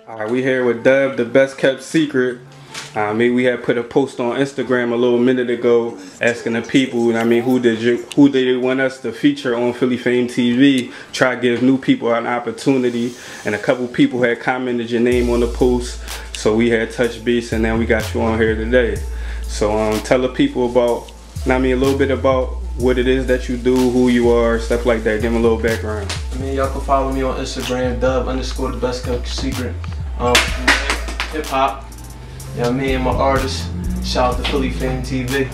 Alright, we here with Dub, the best kept secret. We had put a post on Instagram a little minute ago asking the people, who they want us to feature on Philly Fame TV. Try to give new people an opportunity, and a couple people had commented your name on the post, so we had touch base, and then we got you on here today. So tell the people about, a little bit about what it is that you do, who you are, stuff like that. Give them a little background. Y'all can follow me on Instagram, Dub_ the best kept secret. Hip hop. You know what I mean? My artist. Shout out to Philly Fame TV.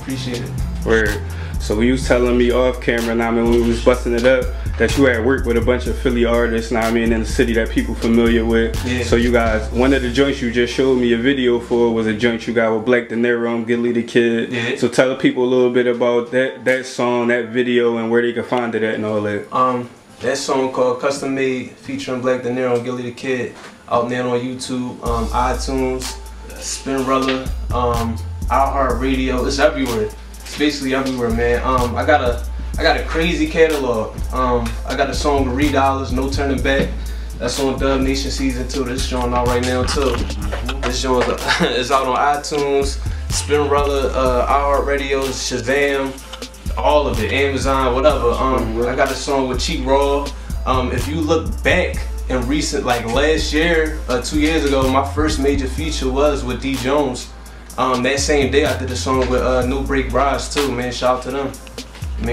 Appreciate it. Word. So you was telling me off camera, when we was busting it up, that you had worked with a bunch of Philly artists, in the city that people familiar with. Yeah. So you guys, one of the joints you just showed me a video for was a joint you got with Deniro, Gillie Da Kid. Yeah. So tell the people a little bit about that song, that video, and where they can find it at and all that. That song called Custom Made featuring Deniro and Gillie Da Kid, out now on YouTube, iTunes, Spinrilla, iHeartRadio. It's everywhere. It's basically everywhere, man. I got a crazy catalog. I got a song with $3, No Turning Back. That's on Dub Nation Season 2. This joint out right now too. This joint is out on iTunes, Spinrilla, iHeartRadio, Shazam, all of it, Amazon, whatever. I got a song with Chic Raw. If you look back in recent, like last year, 2 years ago, my first major feature was with D Jones. That same day I did a song with No Break Rise too, man. Shout out to them.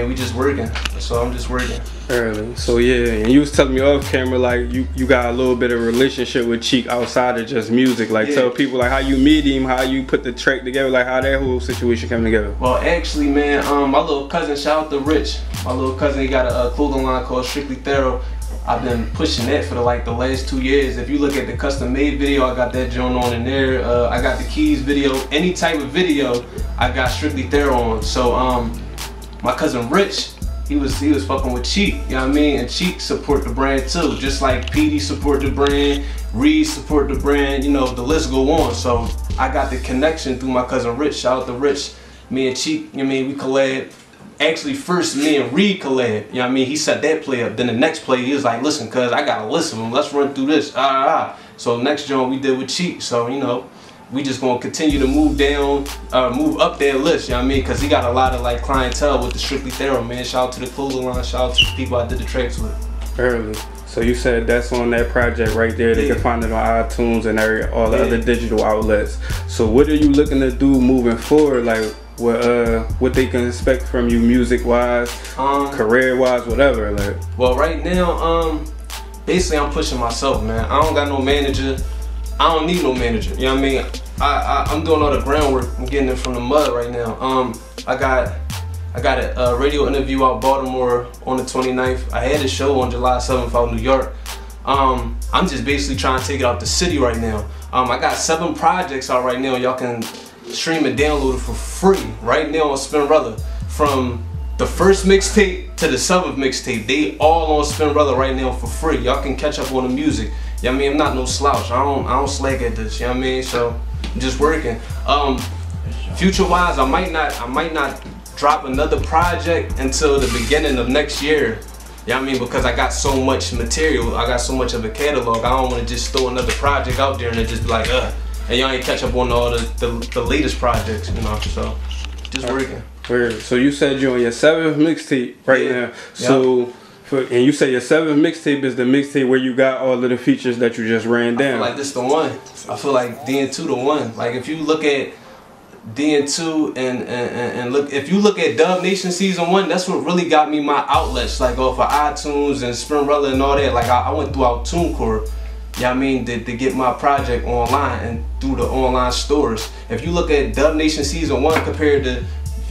We just working. So I'm just working. Early. So yeah, and you was telling me off camera like you got a little bit of relationship with Chic outside of just music. Like tell people like how you meet him, how you put the track together, like how that whole situation came together. Well, actually, man, my little cousin, shout out to Rich. My little cousin, he got a clothing line called Strictly Thorough. I've been pushing that for the last 2 years. If you look at the custom made video, I got that joint on in there. I got the keys video, any type of video, I got Strictly Thorough on. So my cousin Rich, he was fucking with Chic, you know what I mean? And Chic support the brand too, just like PD support the brand, Reed support the brand, you know, the list go on. So I got the connection through my cousin Rich. Shout out to Rich. Me and Chic, you know what I mean, we collab. Actually, first me and Reed collab, you know what I mean? He set that play up. Then the next play, he was like, listen, cuz I got a list of them. Let's run through this. So next joint we did with Chic. So, you know, we just gonna continue to move up their list, you know what I mean? Cause he got a lot of like clientele with the Strictly Thorough, man. Shout out to the clothing line, shout out to the people I did the tracks with. Early. So you said that's on that project right there. They can find it on iTunes and all the other digital outlets. So what are you looking to do moving forward? Like what they can expect from you music wise, career wise, whatever. Like. Well, right now, basically I'm pushing myself, man. I don't got no manager. I don't need no manager, you know what I mean? I'm doing all the groundwork. I'm getting it from the mud right now. I got a radio interview out Baltimore on the 29th. I had a show on July 7th out New York. I'm just basically trying to take it out the city right now. I got 7 projects out right now. Y'all can stream and download it for free right now on Spinrilla. From the first mixtape to the 7th mixtape, they all on Spinrilla right now for free. Y'all can catch up on the music. You know what I mean? I'm not no slouch. I don't slack at this, you know what I mean? So I'm just working. Future wise, I might not drop another project until the beginning of next year. You know what I mean? Because I got so much material, I got so much of a catalog. I don't want to just throw another project out there and it just be like, and y'all ain't catch up on all the latest projects, you know, so just working. Weird. So you said you're on your 7th mixtape right now. So and you say your 7th mixtape is the mixtape where you got all of the features that you just ran down. I feel like this the one. I feel like DN2 the one. Like if you look at DN2 and if you look at Dub Nation Season 1, that's what really got me my outlets, like off of iTunes and Spinrilla and all that. Like I went throughout TuneCore, you know what I mean, to get my project online and through the online stores. If you look at Dub Nation Season 1 compared to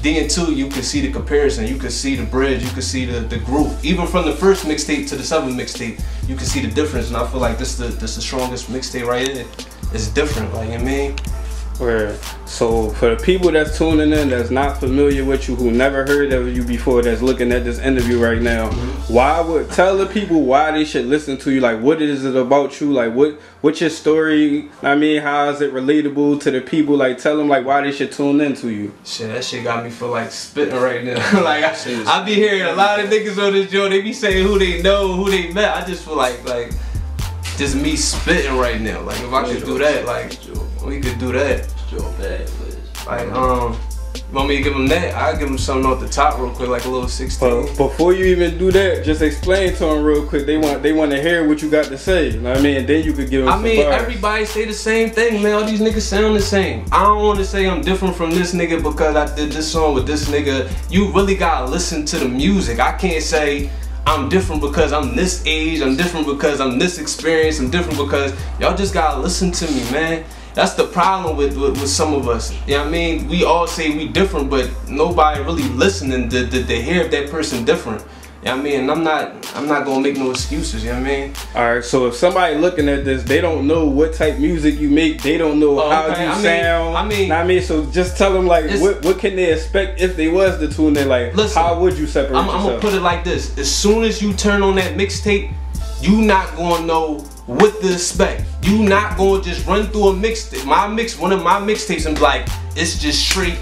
DN2, you can see the comparison, you can see the bridge, you can see the group. Even from the first mixtape to the 7th mixtape, you can see the difference, and I feel like this the strongest mixtape right here. It's different, like, you know what I mean? Word. So for the people that's tuning in, that's not familiar with you, who never heard of you before, that's looking at this interview right now, tell the people why they should listen to you? Like, what is it about you? Like, what's your story? I mean, how is it relatable to the people? Like, tell them like why they should tune in to you. Shit, that shit got me feel like spitting right now. Like I be hearing a lot of niggas on this joint. They be saying who they know, who they met. I just feel like just me spitting right now. Like if I could do that, like we could do that. Like you want me to give him that? I'll give him something off the top real quick, like a little 16. Before you even do that, just explain to him real quick. They want to hear what you got to say. You know what I mean? And then you could give them some bars. Everybody say the same thing, man. All these niggas sound the same. I don't want to say I'm different from this nigga because I did this song with this nigga. You really gotta listen to the music. I can't say I'm different because I'm this age. I'm different because I'm this experience. I'm different because y'all just gotta listen to me, man. That's the problem with some of us. You know what I mean? We all say we different, but nobody really listening to hear if that person different. You know what I mean? And I'm not gonna make no excuses, you know what I mean? Alright, so if somebody looking at this, they don't know what type of music you make, they don't know how you sound. I mean, so just tell them like what can they expect if they was to tune in, like listen, how would you separate yourself? I'm gonna put it like this. As soon as you turn on that mixtape, you not gonna know what to expect. You not gonna just run through a mixtape. One of my mixtapes and be like, it's just straight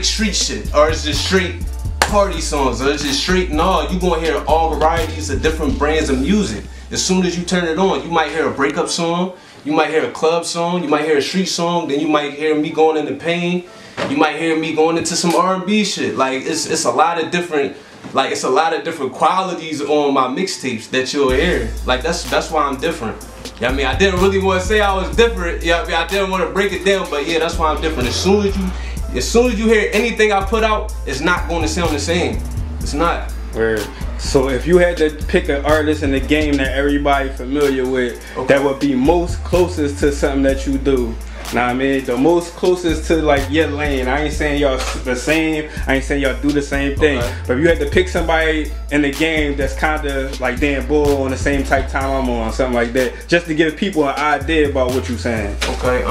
street shit, or it's just straight party songs, or it's just straight. No, you gonna hear all varieties of different brands of music. As soon as you turn it on, you might hear a breakup song, you might hear a club song, you might hear a street song, then you might hear me going into pain, you might hear me going into some R&B shit. Like it's a lot of different. Like it's a lot of different qualities on my mixtapes that you'll hear. Like that's why I'm different. Yeah, I mean, I didn't really want to say I was different. Yeah, I mean, I didn't want to break it down, but yeah, that's why I'm different. As soon as you hear anything I put out, it's not going to sound the same. It's not. Word. So if you had to pick an artist in the game that everybody familiar with, that would be most closest to something that you do. Nah, I mean, the most closest to like your lane. I ain't saying y'all the same. I ain't saying y'all do the same thing. But if you had to pick somebody in the game that's kind of like Dan Bull on the same type time I'm on, something like that, just to give people an idea about what you saying. Okay,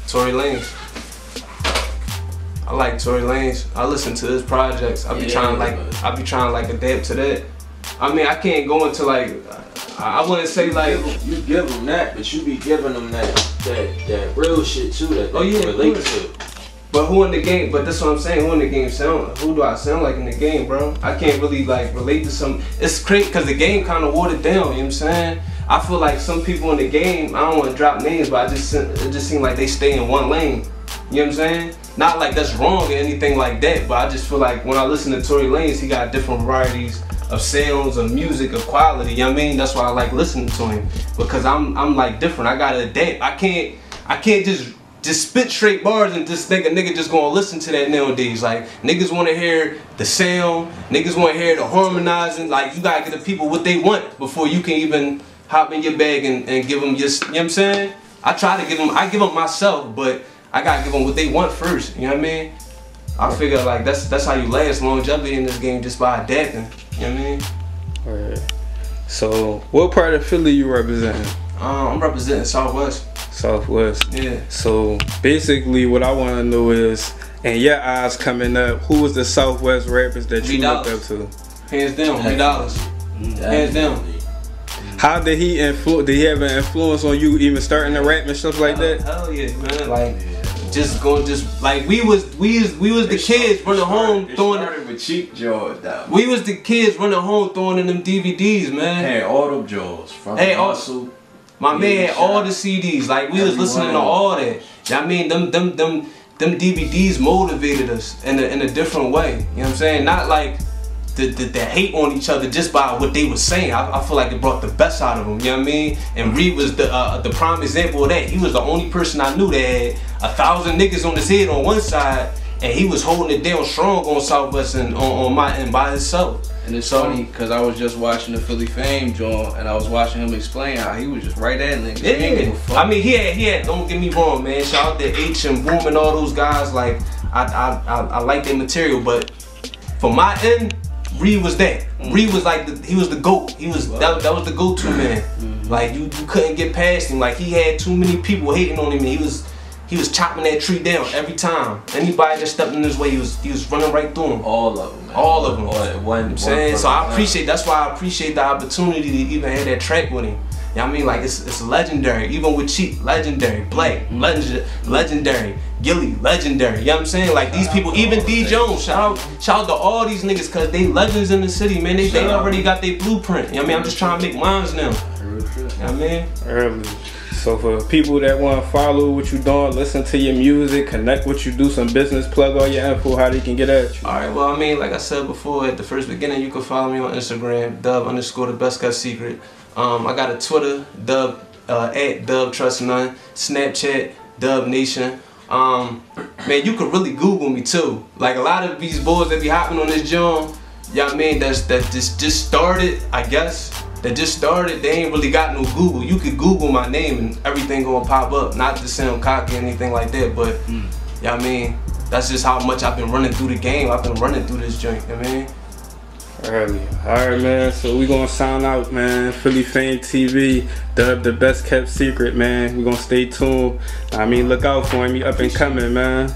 Tory Lanez. I like Tory Lanez. I listen to his projects. I be trying to adapt to that. I mean, I can't go into like. I wouldn't say like you give them that, but you be giving them that real shit too that they relate to. But who in the game? But that's what I'm saying. Who in the game sound? Who do I sound like in the game, bro? I can't really like relate to some. It's crazy because the game kind of watered down. You know what I'm saying? I feel like some people in the game. I don't want to drop names, but it just seems like they stay in one lane. You know what I'm saying? Not like that's wrong or anything like that, but I just feel like when I listen to Tory Lanez, he got different varieties of sounds, of music, of quality. You know what I mean? That's why I like listening to him, because I'm like different. I gotta adapt. I can't just spit straight bars and just think a nigga just gonna listen to that nowadays. Like niggas wanna hear the sound, niggas wanna hear the harmonizing. Like you gotta get the people what they want before you can even hop in your bag and give them just, you know what I'm saying? I try to give them, I give them myself, but I gotta give them what they want first. You know what I mean? I figure like that's how you last longevity in this game, just by adapting. You know what I mean? Alright. So, what part of Philly you representing? I'm representing Southwest. Southwest. Yeah. So, basically what I want to know is, in your eyes coming up, who was the Southwest rappers that you looked up to? Hands down, Dollaz. Hands down. How did he influence? Did he have an influence on you even starting to rap and stuff like that? Hell yeah, man. Like just like we was the kids running home throwing. Started with cheap jaws though. We was the kids running home throwing in them DVDs, man. Had all them jaws from Hustle. My man had all the CDs. Like we was listening to all that. You know what I mean? Them DVDs motivated us in a different way. You know what I'm saying? Not like the hate on each other just by what they were saying. I feel like it brought the best out of them, you know what I mean? And Reed was the prime example of that. He was the only person I knew that had 1,000 niggas on his head on one side, and he was holding it down strong on Southwest and on my end by himself. And it's funny because I was just watching the Philly Fame joint, and I was watching him explain how he was just right at niggas. Yeah. I mean, he had. Don't get me wrong, man. Shout out to H and Boom and all those guys. Like I like their material, but for my end, Reed was that. Reed was like he was the GOAT. He was that was the go-to man. Like you couldn't get past him. Like he had too many people hating on him, and he was chopping that tree down every time. Anybody that stepped in his way, he was running right through them. All of them, man. All of them. All at one saying? So I appreciate. That's why I appreciate the opportunity to even have that track with him. You know what I mean? Like it's legendary. Even with Chic, legendary. Black, legendary. Gillie, legendary. You know what I'm saying? Like these people, even D Jones, shout out to all these niggas, cause they legends in the city, man. They already got their blueprint. You know what I mean? I'm just trying to make mines now. You know what I mean? Early. So for people that want to follow what you doing, listen to your music, connect what you do, some business, plug all your info, how they can get at you. Alright, well, I mean, like I said before at the first beginning, you can follow me on Instagram, Dub_the_best_kept_secret. I got a Twitter, Dub, at Dub Trust None, Snapchat, Dub Nation. Man, you could really Google me too. Like a lot of these boys that be hopping on this joint, you know what I mean, that just started, I guess. That just started, they ain't really got no Google. You could Google my name and everything gonna pop up. Not to sound cocky or anything like that, but you know what I mean, that's just how much I've been running through the game. I've been running through this joint, you know what I mean? Early. Alright, man, so we gonna sign out, man. Philly Fame TV, Dub the best kept secret, man. We gonna stay tuned. I mean, look out for him, he up and coming, man.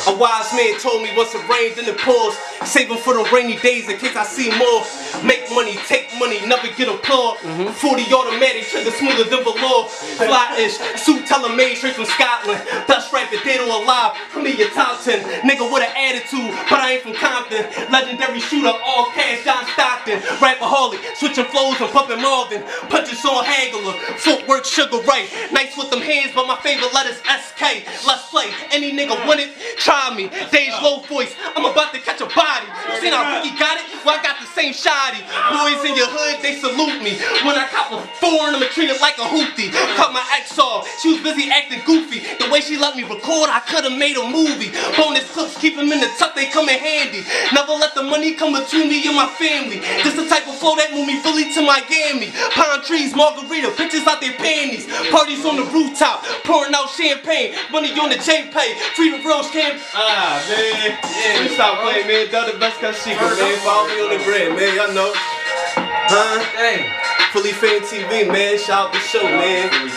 A wise man told me once it rains then it pours. Save them for the rainy days in case I see more. Make money, take money, never get applaud. 40 automatic, trigger smoother than velour. Fly-ish, suit tailor-made straight from Scotland. Best rapper dead or alive, from your top 10. Nigga with an attitude, but I ain't from Compton. Legendary shooter, all cash, John Stockton. Rapaholic, switching flows and pumping Marvin. Punches on Hagler, footwork Sugar Ray. Nice with them hands, but my favorite letter's SK. Let's play, any nigga want it, try me. Day's low voice, I'm about to catch a body. You seen how Ricky got it? Well, I got the same shoddy. Boys in your hood, they salute me. When I cop a foreign, I'ma treat it like a hoopty. Cut my ex off, she was busy acting goofy. The way she let me record, I could've made a movie. Bonus clips, keep them in the tuck, they come in handy. Never let the money come between me and my family. This the type of flow that move me Philly to Miami. Palm trees, margarita, bitches out their panties. Parties on the rooftop, pouring out champagne. Money on the J-Pay, free the real camp. Ah, man. Yeah, stop playing, man. Dub the best kept secret, man. Follow me on the gram, man. Y'all know. Huh? Dang. Philly Fame TV, man. Shout out the show, man. Philly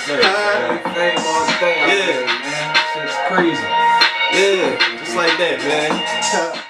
Fame all day. Yeah. Man. Shit's crazy. Yeah, just like that, man.